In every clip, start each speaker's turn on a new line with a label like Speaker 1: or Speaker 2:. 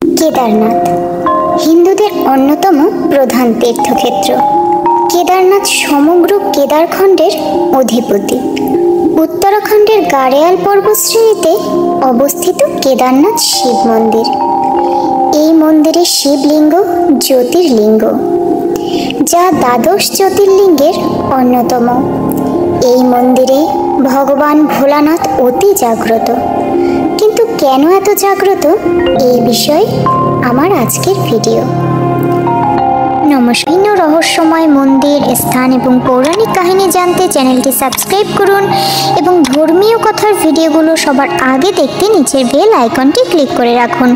Speaker 1: কেদারনাথ হিন্দুদের অন্যতম প্রধান তীর্থক্ষেত্র। কেদারনাথ সমগ্র কেদারখণ্ডের অধিপতি। উত্তরাখণ্ডের গাড়োয়াল পর্বতশ্রেণীতে অবস্থিত কেদারনাথ শিব মন্দির। এই মন্দিরে শিবলিঙ্গ জ্যোতির্লিঙ্গ, যা দ্বাদশ জ্যোতির্লিঙ্গের অন্যতম। এই মন্দিরে ভগবান ভোলানাথ অতি জাগ্রত। কিন্তু কেন এত জাগ্রত, এই বিষয়ে আমার আজকের ভিডিও। নমস্কার। রহস্যময় মন্দির, স্থান এবং পৌরাণিক কাহিনী জানতে চ্যানেলটি সাবস্ক্রাইব করুন এবং ধর্মীয় কথার ভিডিওগুলো সবার আগে দেখতে নিচের বেল আইকনটি ক্লিক করে রাখুন।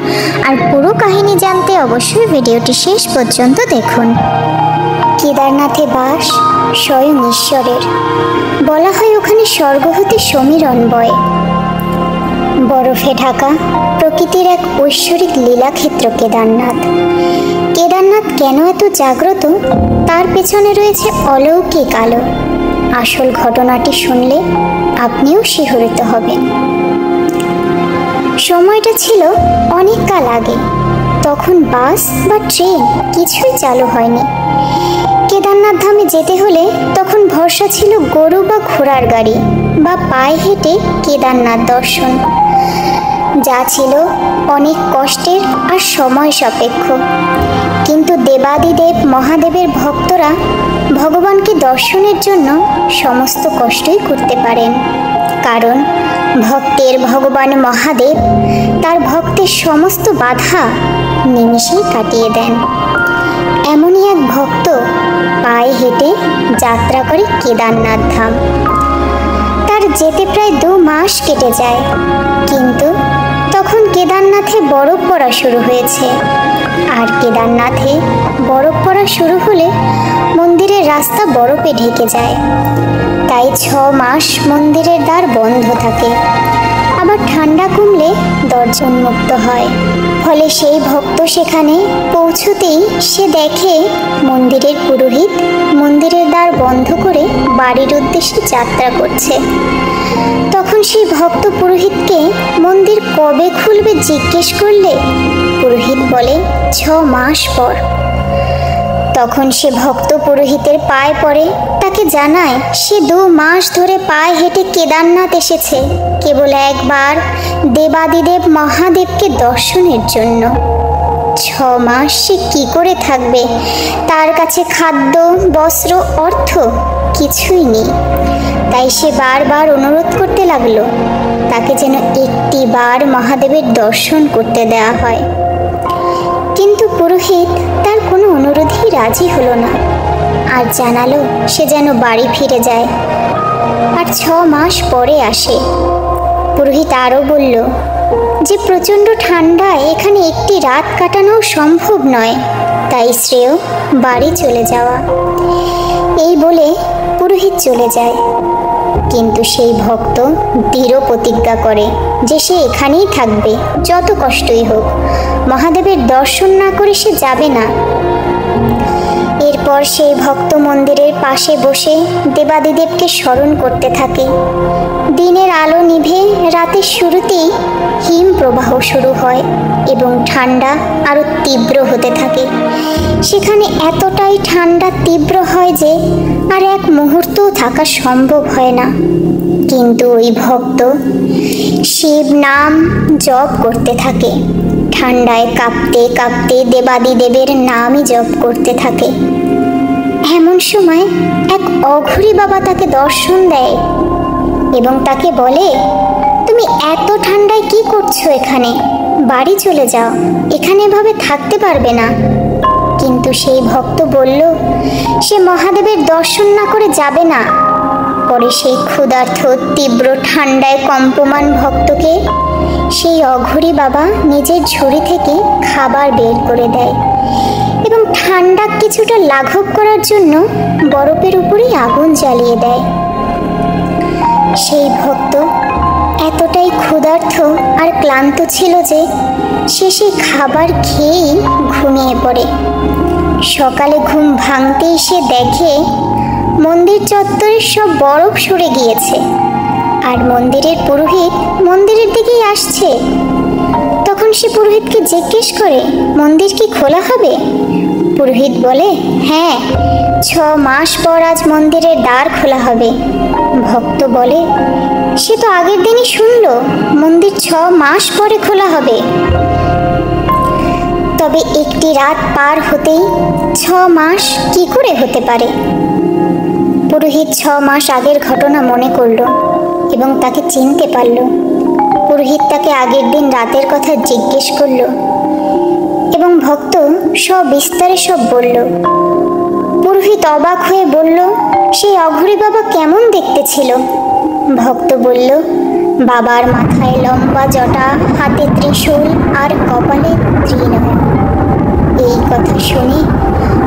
Speaker 1: আর পুরো কাহিনী জানতে অবশ্যই ভিডিওটি শেষ পর্যন্ত দেখুন। কেদারনাথে বাস স্বয়ং ঈশ্বরের। বলা হয় ওখানে স্বর্গ হতে সমীরণ বয়। বরফে ঢাকা প্রকৃতির এক ঐশ্বরিক লীলাক্ষেত্র কেদারনাথ। কেদারনাথ কেন এত জাগ্রত, তার পেছনে রয়েছে অলৌকিক আলো। আসল ঘটনাটি শুনলে আপনিও শিহরিত হবেন। সময়টা ছিল অনেক কাল আগে। তখন বাস বা ট্রেন কিছুই চালু হয়নি। কেদারনাথ ধামে যেতে হলে তখন ভরসা ছিল গরু বা ঘোড়ার গাড়ি বা পায়ে হেঁটে কেদারনাথ দর্শন, যা ছিল অনেক কষ্টের আর সময় সাপেক্ষ। কিন্তু দেবাদিদেব মহাদেবের ভক্তরা ভগবানকে দর্শনের জন্য সমস্ত কষ্টই করতে পারেন, কারণ ভক্তের ভগবান মহাদেব তার ভক্তের সমস্ত বাধা নিমিষেই কাটিয়ে দেন। এমনই এক ভক্ত পায়ে হেঁটে যাত্রা করে কেদারনাথ ধাম। তার যেতে প্রায় 2 মাস কেটে যায়, কিন্তু তখন কেদারনাথে বরফ পড়া শুরু হয়েছে। আর কেদারনাথে বরফ পড়া শুরু হলে মন্দিরের রাস্তা বরফে ঢেকে যায়। তাই 6 মাস মন্দিরের দ্বার বন্ধ থাকে। আবার ঠান্ডা কমলে দরজা উন্মুক্ত হয়। ফলে সেই ভক্ত সেখানে পৌঁছতেই সে দেখে মন্দিরের পুরোহিত মন্দিরের দ্বার বন্ধ করে বাড়ির উদ্দেশ্যে যাত্রা করছে। তখন সেই ভক্ত পুরোহিতকে মন্দির কবে খুলবে জিজ্ঞেস করলে পুরোহিত বলে 6 মাস পর। তখন সে ভক্ত পুরোহিতের পায়ে পড়ে, তাকে জানায় সে 2 মাস ধরে পায়ে হেঁটে কেদারনাথ এসেছে কেবল একবার দেবাদিদেব মহাদেবকে দর্শনের জন্য। 6 মাস সে কি করে থাকবে? তার কাছে খাদ্য, বস্ত্র, অর্থ কিছুই নেই। তাই সে বারবার অনুরোধ করতে লাগলো তাকে যেন একটিবার মহাদেবের দর্শন করতে দেওয়া হয়। কিন্তু পুরোহিত তার কোনো অনুরোধেই রাজি হলো না, আর জানালো সে যেন বাড়ি ফিরে যায় আর 6 মাস পরে আসে। পুরোহিত আরও বলল যে প্রচণ্ড ঠান্ডায় এখানে একটি রাত কাটানো সম্ভব নয়, তাই শ্রেয় বাড়ি চলে যাওয়া। এই বলে পুরোহিত চলে যায়। কিন্তু সেই ভক্ত দৃঢ় প্রতিজ্ঞা করে যে সে এখানেই থাকবে, যত কষ্টই হোক। মহাদেবের দর্শন না করে সে যাবে না। এরপর সেই ভক্ত মন্দিরের পাশে বসে দেবাদিদেবকে স্মরণ করতে থাকে। দিনের আলো নিভে রাতের শুরুতেই হিম প্রবাহ শুরু হয় এবং ঠান্ডা আরও তীব্র হতে থাকে। সেখানে এতটাই ঠান্ডা তীব্র হয় যে আর এক মুহূর্তও থাকা সম্ভব হয় না। কিন্তু ওই ভক্ত শিব নাম জপ করতে থাকে। ঠান্ডায় কাঁপতে কাঁপতে দেবাদিদেবের নামই জপ করতে থাকে। এমন সময় এক অঘরী বাবা তাকে দর্শন দেয় এবং তাকে বলে, তুমি এত ঠান্ডায় কি করছো এখানে? বাড়ি চলে যাও, এখানে এভাবে থাকতে পারবে না। কিন্তু সেই ভক্ত বলল সে মহাদেবের দর্শন না করে যাবে না। পরে সেই ক্ষুধার্ত তীব্র ঠান্ডায় কম্পমান ভক্তকে সেই অঘরী বাবা নিজের ঝুড়ি থেকে খাবার বের করে দেয় এবং ঠান্ডা কিছুটা লাঘব করার জন্য বরফের উপরেই আগুন জ্বালিয়ে দেয়। সেই ভক্ত এতটাই ক্ষুধার্ত আর ক্লান্ত ছিল যে সে সেই খাবার খেয়েই ঘুমিয়ে পড়ে। সকালে ঘুম ভাঙতেই সে দেখে মন্দির চত্বরের সব বরফ সরে গিয়েছে আর মন্দিরের পুরোহিত মন্দিরের দিকেই আসছে। তখন এসে পুরোহিতকে জিজ্ঞেস করে, মন্দির কি খোলা হবে? পুরোহিত বলে, হ্যাঁ, 6 মাস পর আজ মন্দিরের দ্বার খোলা হবে। ভক্ত বলে, সে তো আগের দিনই শুনল মন্দির 6 মাস পরে খোলা হবে। তবে একটি রাত পার হতেই 6 মাস কি করে হতে পারে? পুরোহিত 6 মাস আগের ঘটনা মনে করল এবং তাকে চিনতে পারল। পুরোহিত তাকে আগের দিন রাতের কথা জিজ্ঞেস করল এবং ভক্ত সবিস্তারে সব বলল। পুরোহিত অবাক হয়ে বলল, সেই অঘরী বাবা কেমন দেখতে ছিল? ভক্ত বলল, বাবার মাথায় লম্বা জটা, হাতে ত্রিশূল আর কপালে ত্রিনয়ন। এই কথা শুনে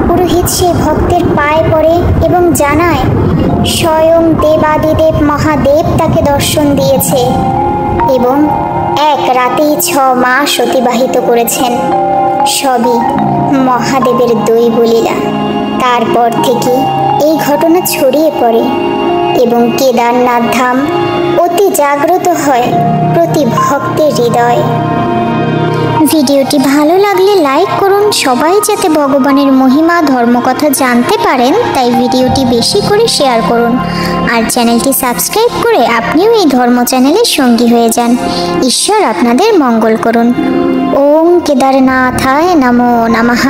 Speaker 1: পুরোহিত সেই ভক্তের পায়ে পড়ে এবং জানায়, স্বয়ং দেবাদিদেব মহাদেব তাকে দর্শন দিয়েছে এবং এক রাতেই 6 মাস অতিবাহিত করেছেন। সবই মহাদেবের দৈবলীলা। তারপর থেকে এই ঘটনা ছড়িয়ে পড়ে এবং কেদারনাথ ধাম অতি জাগ্রত হয় প্রতি ভক্তের হৃদয়। ভিডিওটি ভালো লাগলে লাইক করুন। সবাই যাতে ভগবানের মহিমা ধর্মকথা জানতে পারেন তাই ভিডিওটি বেশি করে শেয়ার করুন। আর চ্যানেলটি সাবস্ক্রাইব করে আপনিও এই ধর্ম চ্যানেলের সঙ্গী হয়ে যান। ঈশ্বর আপনাদের মঙ্গল করুন। ওম কেদারনাথায় নমো নমঃ।